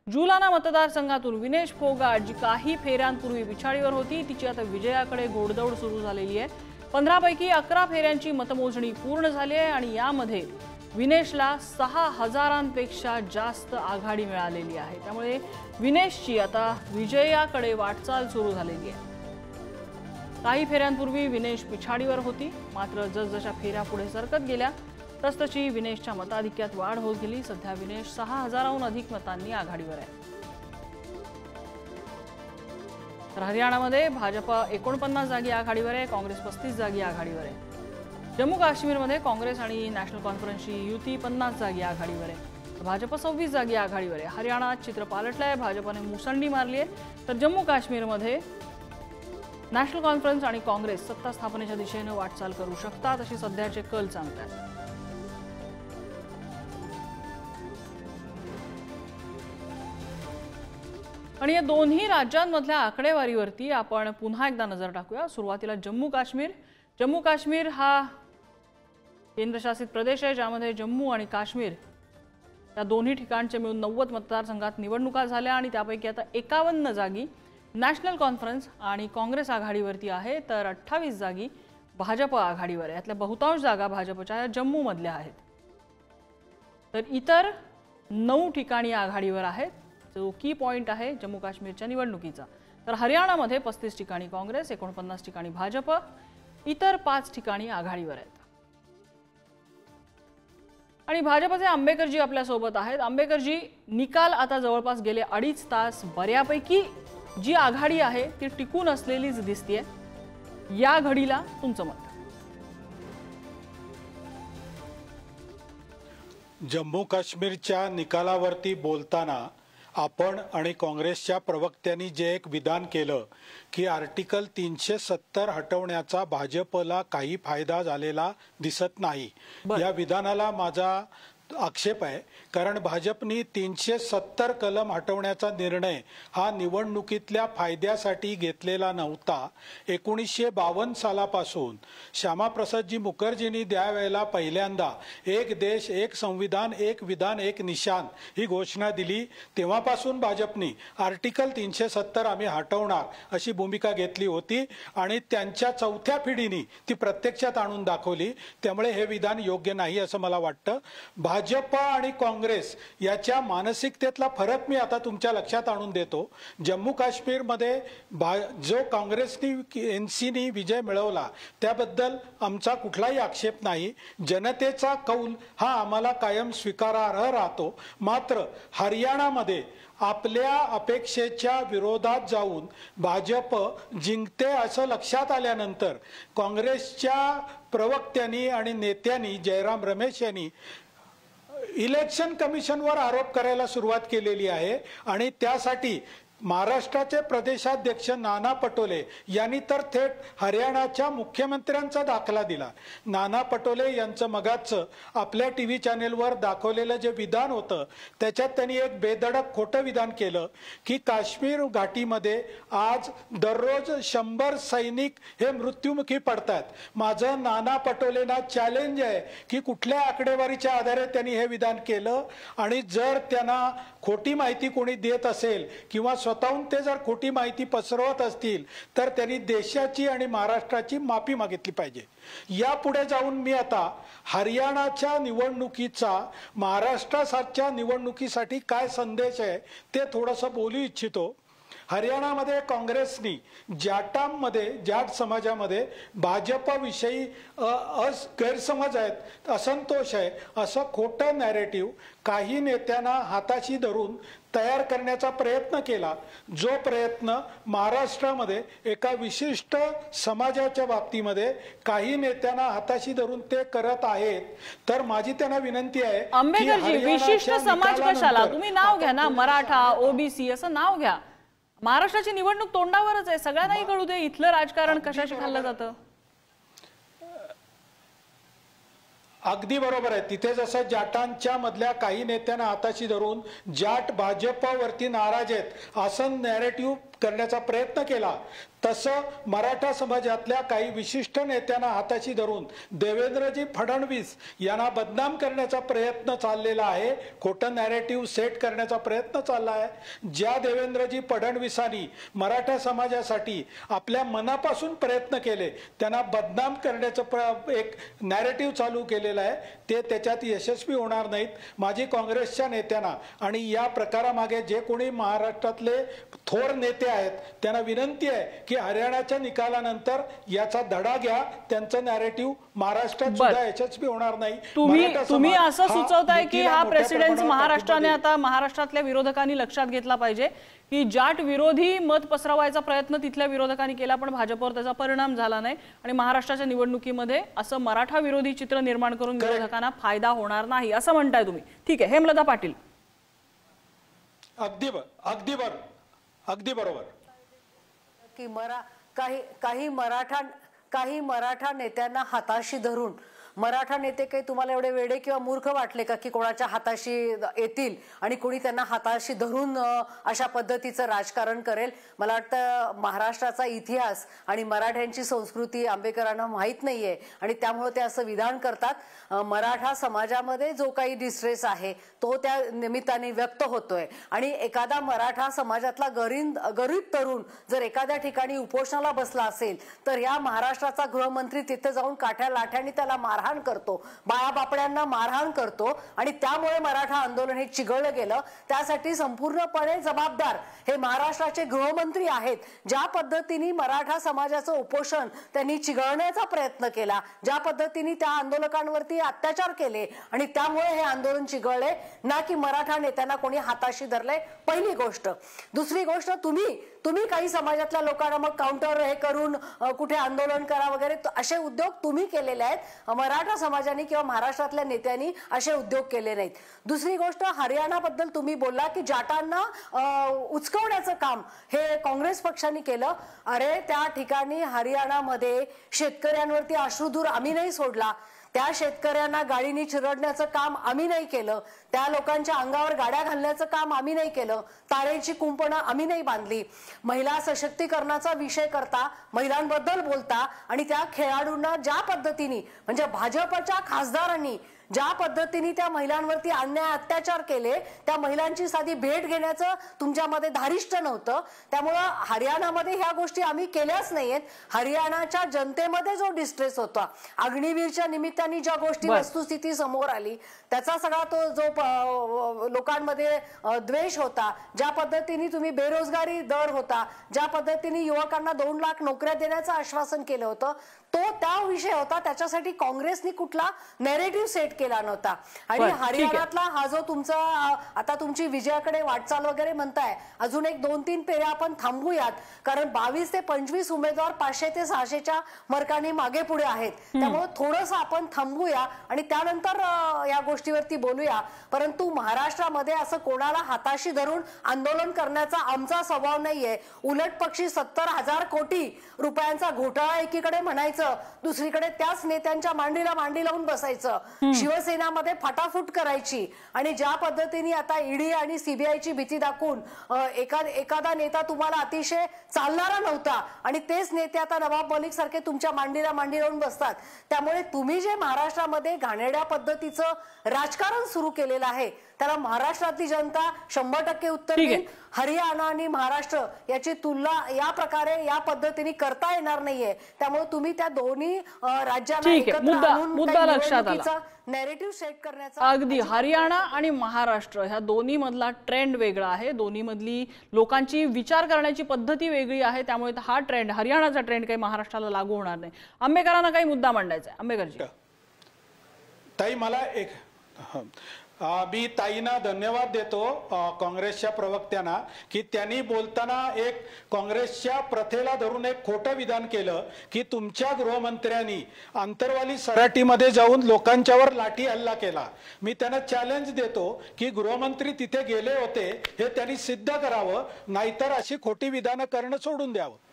जुलाना मतदारसंघातून विनेश फोगाट जी काही फेऱ्यांपूर्वी पिछाडीवर होती तिची आता विजयाकडे घोडदौड सुरू झालेली आहे। 15 पैकी 11 फेऱ्यांची मतमोजणी पूर्ण झाली आहे आणि यामध्ये विनेशला 6000पेक्षा जास्त आघाडी मिळालेली आहे। त्यामुळे विनेशची आता विजयाकडे वाटचाल सुरू झालेली आहे। काही फेऱ्यांपूर्वी विनेश पिछाडीवर होती, मात्र जसजशा फेऱ्या पुढे सरकत गेल्या तसतशी विनेशच्या मताधिक्यात वाढ होत गेली। सध्या विनेश 6000हून अधिक मतांनी आघाडीवर आहे। तर हरियाणामध्ये भाजपा 49 जागी आघाडीवर आहे, काँग्रेस 35 जागी आघाडीवर आहे। जम्मू काश्मीरमध्ये काँग्रेस आणि नॅशनल कॉन्फरन्सची युती 50 जागी आघाडीवर आहे, भाजप 26 जागी आघाडीवर आहे। हरियाणात चित्र पालटलं आहे, भाजपने मुसंडी मारली आहे, तर जम्मू काश्मीरमध्ये नॅशनल कॉन्फरन्स आणि काँग्रेस सत्ता स्थापनेच्या दिशेने वाटचाल करू शकतात अशी सध्याचे कल सांगतात। आणि या दोन्ही राज्यांमधल्या आकडेवारीवरती आपण पुन्हा एकदा नजर टाकूया। सुरुवातीला जम्मू काश्मीर हा केंद्रशासित प्रदेश आहे, ज्यामध्ये जम्मू आणि काश्मीर या दोन्ही ठिकाणचे मिळून 90 मतदारसंघात निवडणुका झाल्या आणि त्यापैकी आता 51 जागी नॅशनल कॉन्फरन्स आणि काँग्रेस आघाडीवरती आहे, तर 28 जागी भाजप आघाडीवर आहे। यातल्या बहुतांश जागा भाजपच्या जम्मू मधल्या आहेत, तर इतर 9 ठिकाणी आघाडीवर आहेत, जो की पॉइंट आहे जम्मू काश्मीरच्या निवडणुकीचा। तर हरियाणामध्ये 35 ठिकाणी काँग्रेस, 49 ठिकाणी भाजप, इतर 5 ठिकाणी आघाडीवर आहेत। आणि भाजपचे आंबेकरजी आपल्या सोबत आहेत। आंबेकरजी, निकाल आता जवळपास गेले 2.5 तास बऱ्यापैकी जी आघाडी आहे ती टिकून असलेलीच दिसतेय, या घडीला तुमचं मत? जम्मू काश्मीरच्या निकालावरती बोलताना आपण आणि काँग्रेसच्या प्रवक्त्यांनी जे एक विधान केलं की आर्टिकल 370 हटवण्याचा भाजपला काही फायदा झालेला दिसत नाही, या विधानाला माझा आक्षेप आहे। कारण भाजपनी 370 कलम हटवण्याचा निर्णय हा निवडणुकीतल्या फायद्यासाठी घेतलेला नव्हता। 1952 सालापासून श्यामाप्रसादजी मुखर्जींनी त्यावेळेला पहिल्यांदा एक देश एक संविधान एक विधान एक निशान ही घोषणा दिली, तेव्हापासून भाजपनी आर्टिकल 370 आम्ही हटवणार अशी भूमिका घेतली होती आणि त्यांच्या चौथ्या पिढीने ती प्रत्यक्षात आणून दाखवली। त्यामुळे हे विधान योग्य नाही असं मला वाटतं। भाजप आणि काँग्रेस याच्या मानसिकतेतला फरक मी आता तुमच्या लक्षात आणून देतो। जम्मू काश्मीरमध्ये जो काँग्रेसनी एनसीनी विजय मिळवला त्याबद्दल आमचा कुठलाही आक्षेप नाही, जनतेचा कौल हा आम्हाला कायम स्वीकारार्ह राहतो। मात्र हरियाणामध्ये आपल्या अपेक्षेच्या विरोधात जाऊन भाजप जिंकते असं लक्षात आल्यानंतर काँग्रेसच्या प्रवक्त्यांनी आणि नेत्यांनी जयराम रमेश यांनी इलेक्शन कमिशनवर आरोप करायला सुरुवात केलेली आहे आणि त्यासाठी महाराष्ट्राचे प्रदेशाध्यक्ष नाना पटोले यांनी तर थेट हरियाणाच्या मुख्यमंत्र्यांचा दाखला दिला। नाना पटोले यांचं मगाचं आपल्या टीव्ही चॅनेलवर दाखवलेलं जे विधान होतं त्याच्यात त्यांनी एक बेधडक खोटं विधान केलं की काश्मीर घाटीमध्ये आज दररोज 100 सैनिक हे मृत्युमुखी पडतात। माझं नाना पटोलेंना चॅलेंज आहे की कुठल्या आकडेवारीच्या आधारे त्यांनी हे विधान केलं आणि जर त्यांना खोटी माहिती कोणी देत असेल किंवा स्वतःहून ते जर खोटी माहिती पसरवत असतील तर त्यांनी देशाची आणि महाराष्ट्राची माफी मागितली पाहिजे। यापुढे जाऊन मी आता हरियाणाच्या निवडणुकीचा महाराष्ट्रासारख्या निवडणुकीसाठी काय संदेश आहे ते थोडंसं बोलू इच्छितो। हरियाणामध्ये काँग्रेसनी जाट समाजामध्ये भाजपविषयी गैरसमज आहेत, असंतोष आहे असं खोटं नॅरेटिव्ह काही नेत्यांना हाताशी धरून तयार करण्याचा प्रयत्न केला, जो प्रयत्न महाराष्ट्रामध्ये एका विशिष्ट समाजाच्या बाबतीमध्ये काही नेत्यांना हाताशी धरून ते करत आहेत। तर माझी त्यांना विनंती आहे आंबेकरजी, विशिष्ट समाज कशाला? तुम्ही नाव घ्या ना, मराठा, ओबीसी असं नाव घ्या। महाराष्ट्राची निवडणूक तोंडावरच आहे, सगळ्यांनाही कळू दे इथलं राजकारण कशाशी खाल्लं जातं। अगदी बरोबर आहे। तिथे जसं जाटांच्या मधल्या काही नेत्यांना हाताशी धरून जाट भाजपवरती नाराज आहेत असं नॅरेटिव्ह करण्याचा प्रयत्न केला तसं मराठा समाजातल्या काही विशिष्ट नेत्यांना हाताशी धरून देवेंद्रजी फडणवीस यांना बदनाम करण्याचा प्रयत्न चाललेला आहे, खोटं नॅरेटिव्ह सेट करण्याचा प्रयत्न चालला आहे। ज्या देवेंद्रजी फडणवीसांनी मराठा समाजासाठी आपल्या मनापासून प्रयत्न केले त्यांना बदनाम करण्याचं एक नॅरेटिव्ह चालू केलेलं आहे, ते त्याच्यात यशस्वी होणार नाहीत। माझी काँग्रेसच्या नेत्यांना आणि या प्रकारामागे जे कोणी महाराष्ट्रातले थोर नेते आहेत त्यांना विनंती आहे की हरियाणाच्या निकालानंतर याचा धडा घ्या, त्यांचं नॅरेटिव्ह महाराष्ट्रात सुद्धा यशस्वी होणार नाही। तुम्ही असं सुचवताय की हा प्रेसिडेंट महाराष्ट्राने आता महाराष्ट्रातल्या विरोधकांनी लक्षात घेतला पाहिजे की जाट विरोधी मत पसरवायचा प्रयत्न तिथल्या विरोधकांनी केला पण भाजपवर त्याचा परिणाम झाला नाही आणि महाराष्ट्राच्या निवडणुकीमध्ये असं मराठा विरोधी चित्र निर्माण करून विरोधकांना फायदा होणार नाही असं म्हणताय तुम्ही। ठीक आहे, हेमलता पाटील। अगदी बरोबर की काही मराठा नेत्यांना हाताशी धरून, मराठा नेते काही तुम्हाला एवढे वेडे किंवा मूर्ख वाटले का की कोणाच्या हाताशी येतील आणि कोणी त्यांना हाताशी धरून अशा पद्धतीचं राजकारण करेल? मला वाटतं महाराष्ट्राचा इतिहास आणि मराठ्यांची संस्कृती आंबेडकरांना माहीत नाहीये आणि त्यामुळे ते असं विधान करतात। मराठा समाजामध्ये जो काही डिस्ट्रेस आहे तो त्या निमित्ताने व्यक्त होतोय आणि एखादा मराठा समाजातला गरीब तरुण जर एखाद्या ठिकाणी उपोषणाला बसला असेल तर या महाराष्ट्राचा गृहमंत्री तिथे जाऊन काठ्या लाठ्यांनी त्याला मारहाण करतो, बाळाबापड्यांना मारहाण करतो आणि त्यामुळे मराठा आंदोलन हे चिघळलं गेलं। त्यासाठी संपूर्णपणे जबाबदार हे महाराष्ट्राचे गृहमंत्री आहेत। ज्या पद्धतीने मराठा समाजाचं उपोषण त्यांनी चिघळण्याचा प्रयत्न केला, ज्या पद्धतीने त्या आंदोलकांवरती अत्याचार केले आणि त्यामुळे हे आंदोलन चिघळले, ना की मराठा नेत्यांना कोणी हाताशी धरले, पहिली गोष्ट। दुसरी गोष्ट, तुम्ही काही समाजातल्या लोकांना मग काउंटर हे करून कुठे आंदोलन करा वगैरे असे उद्योग तुम्ही केलेले आहेत, मराठा समाजाने किंवा महाराष्ट्रातल्या नेत्यांनी असे उद्योग केले नाहीत। दुसरी गोष्ट, हरियाणाबद्दल तुम्ही बोलला की जाटांना उचकवण्याचं काम हे काँग्रेस पक्षाने केलं। अरे त्या ठिकाणी हरियाणामध्ये शेतकऱ्यांवरती अश्रुधूर आम्ही नाही सोडला, त्या शेतकऱ्यांना गाडीने चिरडण्याचं काम आम्ही नाही केलं, त्या लोकांच्या अंगावर गाड्या घालण्याचं काम आम्ही नाही केलं, तारेची कुंपणं आम्ही नाही बांधली। महिला सशक्तीकरणाचा विषय करता, महिलांबद्दल बोलता आणि त्या खेळाडूंना ज्या पद्धतीने म्हणजे भाजपच्या खासदारांनी ज्या पद्धतीने त्या महिलांवरती अन्याय अत्याचार केले, त्या महिलांची साधी भेट घेण्याचं तुमच्यामध्ये धारिष्ट नव्हतं। त्यामुळे हरियाणामध्ये ह्या गोष्टी आम्ही केल्याच नाहीयेत। हरियाणाच्या जनतेमध्ये जो डिस्ट्रेस होता, अग्निवीरच्या निमित्ताने ज्या गोष्टी वस्तुस्थिती समोर आली, त्याचा सगळा तो जो लोकांमध्ये द्वेष होता, ज्या पद्धतीने तुम्ही बेरोजगारी दर होता, ज्या पद्धतीने युवकांना 2 लाख नोकऱ्या देण्याचं आश्वासन केलं होतं, तो त्या विषय होता। त्याच्यासाठी काँग्रेसने कुठला नॅरेटिव्ह सेट केला नव्हता। आणि हरियाणातला हा जो तुमचा आता तुमची विजयाकडे वाटचाल वगैरे म्हणताय, अजून एक 2-3 फेऱ्या आपण थांबूयात, कारण 22 ते 25 उमेदवार 500 ते 600च्या मार्कांनी मागे पुढे आहेत। त्यामुळे थोडंसं आपण थांबूया आणि त्यानंतर या गोष्टीवरती बोलूया। परंतु महाराष्ट्रामध्ये असं कोणाला हाताशी धरून आंदोलन करण्याचा आमचा स्वभाव नाहीये। उलट पक्षी 70,000 कोटी रुपयांचा घोटाळा एकीकडे म्हणायचं, दुसरीकडे त्याच नेत्यांच्या मांडीला मांडी लावून बसायचं, शिवसेनामध्ये फाटाफूट करायची आणि ज्या पद्धतीने आता ईडी आणि सीबीआयची भीती दाखवून एखादा नेता तुम्हाला अतिशय चालणारा नव्हता आणि तेच नेते आता नवाब मलिक सारखे तुमच्या मांडीला मांडी लावून बसतात। त्यामुळे तुम्ही जे महाराष्ट्रामध्ये घाणेरड्या पद्धतीचं राजकारण सुरू केलेलं आहे त्याला महाराष्ट्रातली जनता 100% उत्तर देईल। हरियाणा आणि महाराष्ट्र याची तुलना या प्रकारे या पद्धतीने करता येणार नाहीये। त्यामुळे तुम्ही त्या दोन्ही राज्यांना एकत्र आणून मुद्दा लक्षात आला, नॅरेटिव्ह सेट करण्याचा। अगदी हरियाणा आणि महाराष्ट्र ह्या दोन्ही मधला ट्रेंड वेगळा आहे, दोन्ही मधली लोकांची विचार करण्याची पद्धती वेगळी आहे। त्यामुळे हा ट्रेंड, हरियाणाचा ट्रेंड काही महाराष्ट्राला लागू होणार नाही। आंबेकरांना काही मुद्दा मांडायचा आहे? आंबेकरजी। ताई, मला मी ताईंना धन्यवाद देतो, काँग्रेसच्या प्रवक्त्यांना, की त्यांनी बोलताना एक काँग्रेसच्या प्रथेला धरून एक खोटं विधान केलं की तुमच्या गृहमंत्र्यांनी आंतरवाली सराटीमध्ये जाऊन लोकांच्यावर लाठी हल्ला केला। मी त्यांना चॅलेंज देतो की गृहमंत्री तिथे गेले होते हे त्यांनी सिद्ध करावं, नाहीतर अशी खोटी विधानं करणं सोडून द्यावं।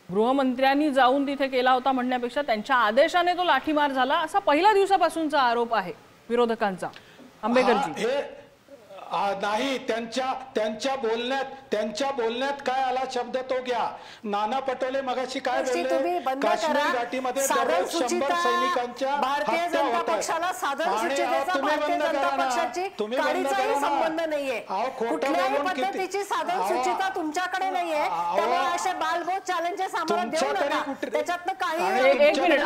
गृहमंत्र्यांनी जाऊन तिथे केला होता म्हणण्यापेक्षा त्यांच्या आदेशाने तो लाठीमार झाला असा पहिल्या दिवसापासूनचा आरोप आहे विरोधकांचा। आंबेकरजी। नाही, त्यांच्या बोलण्यात काय आला शब्द तो घ्या. नाना पटोले मगाशी काय बोलले, काश्मीर घाटीमध्ये दररोज 100 सैनिकांच्या भारतीय जनता पक्षाला साधन सुचितेचा भारतीय जनता पक्षाची काडीचाही संबंध नाहीये. कुठल्याही पद्धतीची साधन सुचिता तुमच्याकडे नाहीये. त्यामुळे असे बालबोध चॅलेंजेस आम्हाला देऊ नका. त्याच्यातनं काही एक मिनिट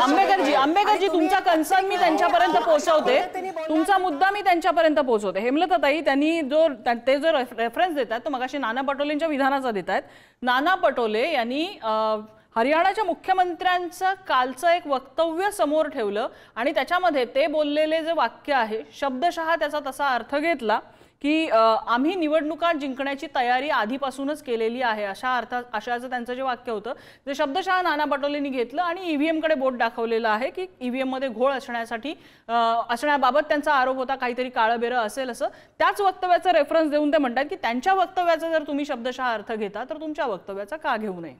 आंबेकरजी तुमचा कन्सर्न मी त्यांच्यापर्यंत पोहोचवते, तुमचा मुद्दा मी त्यांच्यापर्यंत पोहोचवते. हेमलताताई त्यांनी जो रेफरन्स देतात तो मगाशी नाना पटोलेंच्या विधानाचा देतात. नाना पटोले यांनी हरियाणाच्या मुख्यमंत्र्यांचं कालचं एक वक्तव्य समोर ठेवलं आणि त्याच्यामध्ये ते बोललेले जे वाक्य आहे शब्दशः त्याचा तसा अर्थ घेतला की आम्ही निवडणुका जिंकण्याची तयारी आधीपासूनच केलेली आहे, अशाचं त्यांचं जे वाक्य होतं ते शब्दशः नाना पटोलेंनी घेतलं आणि ईव्हीएम कडे बोट दाखवलेलं आहे की ईव्हीएम मध्ये घोळ असण्याबाबत त्यांचा आरोप होता, काहीतरी काळबेरं असेल असं. त्याच वक्तव्याचा रेफरन्स देऊन ते म्हणतात की त्यांच्या वक्तव्याचा जर तुम्ही शब्दशः अर्थ घेता तर तुमच्या वक्तव्याचा का घेऊ नये.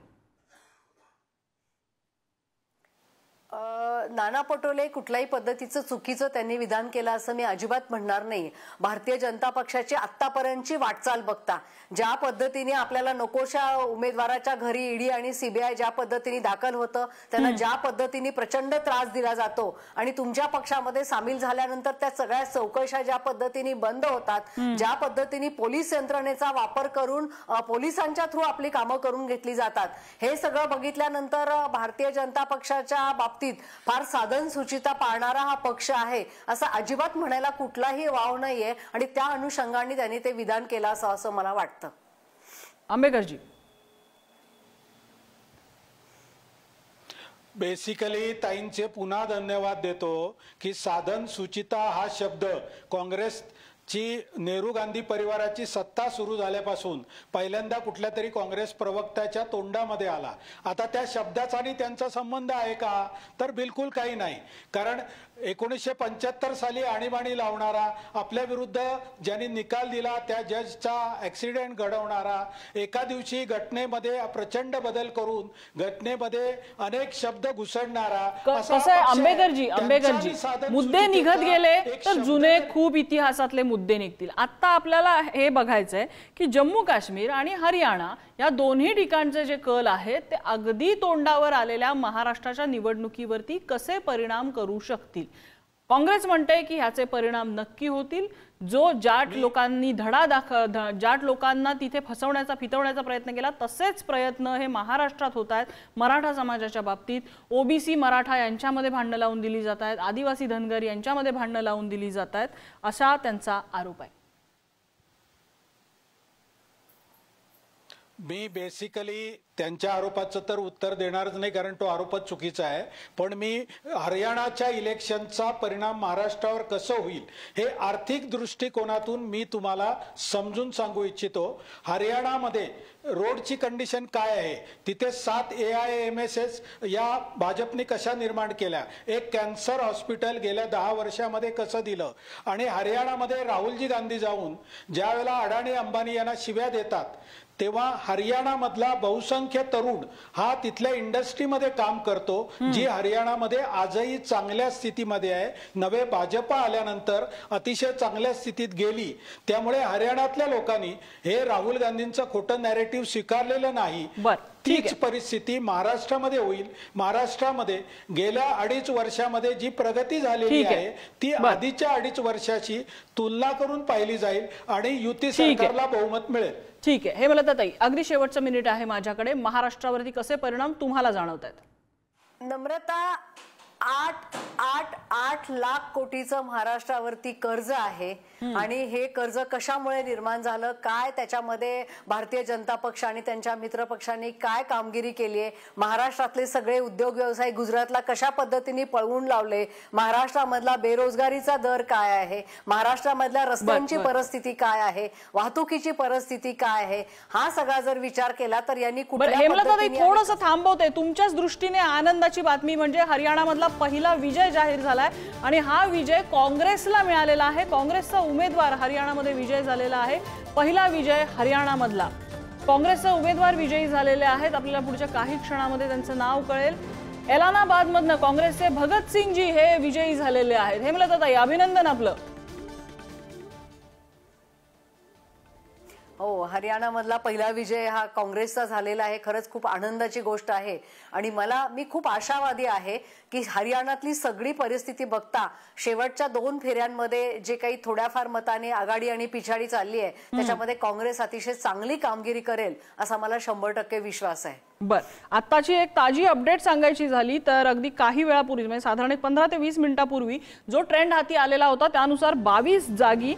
नाना पटोले कुठल्याही पद्धतीचं चुकीचं त्यांनी विधान केलं असं मी अजिबात म्हणणार नाही. भारतीय जनता पक्षाची आतापर्यंतची वाटचाल बघता ज्या पद्धतीने आपल्याला नकोशा उमेदवाराच्या घरी ईडी आणि सीबीआय ज्या पद्धतीने दाखल होतं, त्यांना ज्या पद्धतीने प्रचंड त्रास दिला जातो आणि तुमच्या पक्षामध्ये सामील झाल्यानंतर त्या सगळ्या चौकशा ज्या पद्धतीने बंद होतात, ज्या पद्धतीने पोलीस यंत्रणेचा वापर करून पोलिसांच्या थ्रू आपली कामं करून घेतली जातात, हे सगळं बघितल्यानंतर भारतीय जनता पक्षाच्या बाबतीत फार साधन सुचिता पाळणारा हा पक्ष आहे असं अजिबात म्हणायला कुठलाही वाव नाहीये आणि त्या अनुषंगाने त्यांनी ते विधान केलं असं मला वाटतं. आंबेकरजी बेसिकली ताईंचे पुन्हा धन्यवाद देतो की साधन सुचिता हा शब्द काँग्रेसची नेहरू गांधी परिवाराची सत्ता सुरू झाल्यापासून पहिल्यांदा कुठल्या तरी काँग्रेस प्रवक्त्याच्या तोंडामध्ये आला. आता त्या शब्दाचा आणि त्यांचा संबंध आहे का, तर बिलकुल काही नाही. कारण 1975 साली आणीबाणी लावणारा, आपल्या विरुद्ध ज्यांनी निकाल दिला त्या जजचा ऍक्सिडेंट घडवणारा, एका दिवशी घटनेमध्ये प्रचंड बदल करून घटनेमध्ये अनेक शब्द घुसडणारा, कसं आहे आंबेकरजी मुद्दे निघत गेले तर जुने खूप इतिहासातले मुद्दे निघतील. आता आपल्याला हे बघायचंय की जम्मू काश्मीर आणि हरियाणा या दोन्ही ठिकाणचे जे कल आहेत ते अगदी तोंडावर आलेल्या महाराष्ट्राच्या निवडणुकीवरती कसे परिणाम करू शकतील. काँग्रेस म्हणते की ह्याचे परिणाम नक्की होतील. जो जाट लोकांनी जाट लोकांना तिथे फितवण्याचा प्रयत्न केला तसेच प्रयत्न हे महाराष्ट्रात होत आहेत. मराठा समाजाच्या बाबतीत ओबीसी मराठा यांच्यामध्ये भांडणं लावून दिली जात आहेत, आदिवासी धनगर यांच्यामध्ये भांडणं लावून दिली जात आहेत, असा त्यांचा आरोप आहे. मी बेसिकली त्यांच्या आरोपाचं तर उत्तर देणारच नाही कारण तो आरोपच चुकीचा आहे. पण मी हरियाणाच्या इलेक्शनचा परिणाम महाराष्ट्रावर कसं होईल हे आर्थिक दृष्टिकोनातून मी तुम्हाला समजून सांगू इच्छितो. हरियाणामध्ये रोडची कंडिशन काय आहे, तिथे 7 AIMSS या भाजपने कशा निर्माण केल्या, एक कॅन्सर हॉस्पिटल गेल्या 10 वर्षामध्ये कसं दिलं, आणि हरियाणामध्ये राहुलजी गांधी जाऊन ज्या वेळेला अडाणी अंबानी यांना शिव्या देतात तेव्हा हरियाणामधला बहुसंख्य तरुण हा तिथल्या इंडस्ट्रीमध्ये काम करतो, जी हरियाणामध्ये आजही चांगल्या स्थितीमध्ये आहे. नवे भाजप आल्यानंतर अतिशय चांगल्या स्थितीत गेली. त्यामुळे हरियाणातल्या लोकांनी हे राहुल गांधींचं खोटं नॅरेटिव्ह स्वीकारलेलं नाही. तीच परिस्थिती महाराष्ट्रामध्ये होईल. महाराष्ट्रामध्ये गेल्या 2.5 वर्षामध्ये जी प्रगती झालेली आहे ती आधीच्या 2.5 वर्षाची तुलना करून पाहिली जाईल आणि युती सरकारला बहुमत मिळेल. ठीक आहे. हे मला ताई अगदी शेवटचं मिनिट आहे माझ्याकडे. महाराष्ट्रावरती कसे परिणाम तुम्हाला जाणवत आहेत? नम्रता, 8 लाख कोटीचं महाराष्ट्रावरती कर्ज आहे आणि हे कर्ज कशामुळे निर्माण झालं, काय त्याच्यामध्ये भारतीय जनता पक्ष आणि त्यांच्या मित्र पक्षांनी काय कामगिरी केली आहे, महाराष्ट्रातले सगळे उद्योग व्यवसाय गुजरातला कशा पद्धतीने पळवून लावले, महाराष्ट्रामधला बेरोजगारीचा दर काय आहे, महाराष्ट्रामधल्या रस्त्यांची परिस्थिती काय आहे, वाहतुकीची परिस्थिती काय आहे, हा सगळा जर विचार केला तर यांनी थोडंसं थांबवते. तुमच्याच दृष्टीने आनंदाची बातमी म्हणजे हरियाणामधला पहिला विजय जाहीर झालाय आणि हा विजय काँग्रेसला मिळालेला आहे. काँग्रेसचा उमेदवार हरियाणामध्ये विजय झालेला आहे. पहिला विजय हरियाणामधला. काँग्रेसचे उमेदवार विजयी झालेले आहेत. आपल्याला पुढच्या काही क्षणामध्ये त्यांचं नाव कळेल. एलानाबाद मधनं काँग्रेसचे भगत सिंग जी हे विजयी झालेले आहेत. हेमलता ताई अभिनंदन आपलं. हो, हरियाणामधला पहिला विजय हा काँग्रेसचा झालेला आहे. खरंच खूप आनंदाची गोष्ट आहे आणि मी खूप आशावादी आहे की हरियाणातली सगळी परिस्थिती बघता शेवटच्या 2 फेऱ्यांमध्ये जे काही थोड्याफार मताने आघाडी आणि पिछाडी चालली आहे त्याच्यामध्ये काँग्रेस अतिशय चांगली कामगिरी करेल असा मला 100% विश्वास आहे. बर, आताची एक ताजी अपडेट सांगायची झाली तर अगदी काही वेळापूर्वी म्हणजे साधारण 15 ते 20 मिनिटापूर्वी जो ट्रेंड हाती आलेला होता त्यानुसार 22 जागी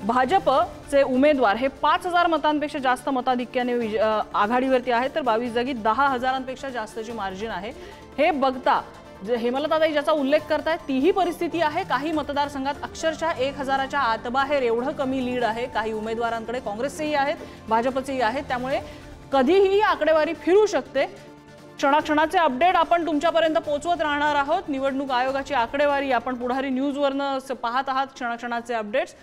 भाजपचे उमेदवार हे 5000 मतांपेक्षा जास्त मताधिक्याने आघाडीवरती आहेत तर 22 जागी 10,000पेक्षा जास्तची मार्जिन आहे. हे बघता हेमलताताई ज्याचा उल्लेख करतायत तीही परिस्थिती आहे. काही मतदारसंघात अक्षरशः 1000च्या आतबाहेर एवढं कमी लीड आहे. काही उमेदवारांकडे काँग्रेसचेही आहेत, भाजपचेही आहेत. त्यामुळे कधीही ही आकडेवारी फिरू शकते. क्षणाक्षणाचे अपडेट आपण तुमच्यापर्यंत पोहोचवत राहणार आहोत. निवडणूक आयोगाची आकडेवारी आपण पुढारी न्यूजवरनं पाहत आहात. क्षणाक्षणाचे अपडेट्स.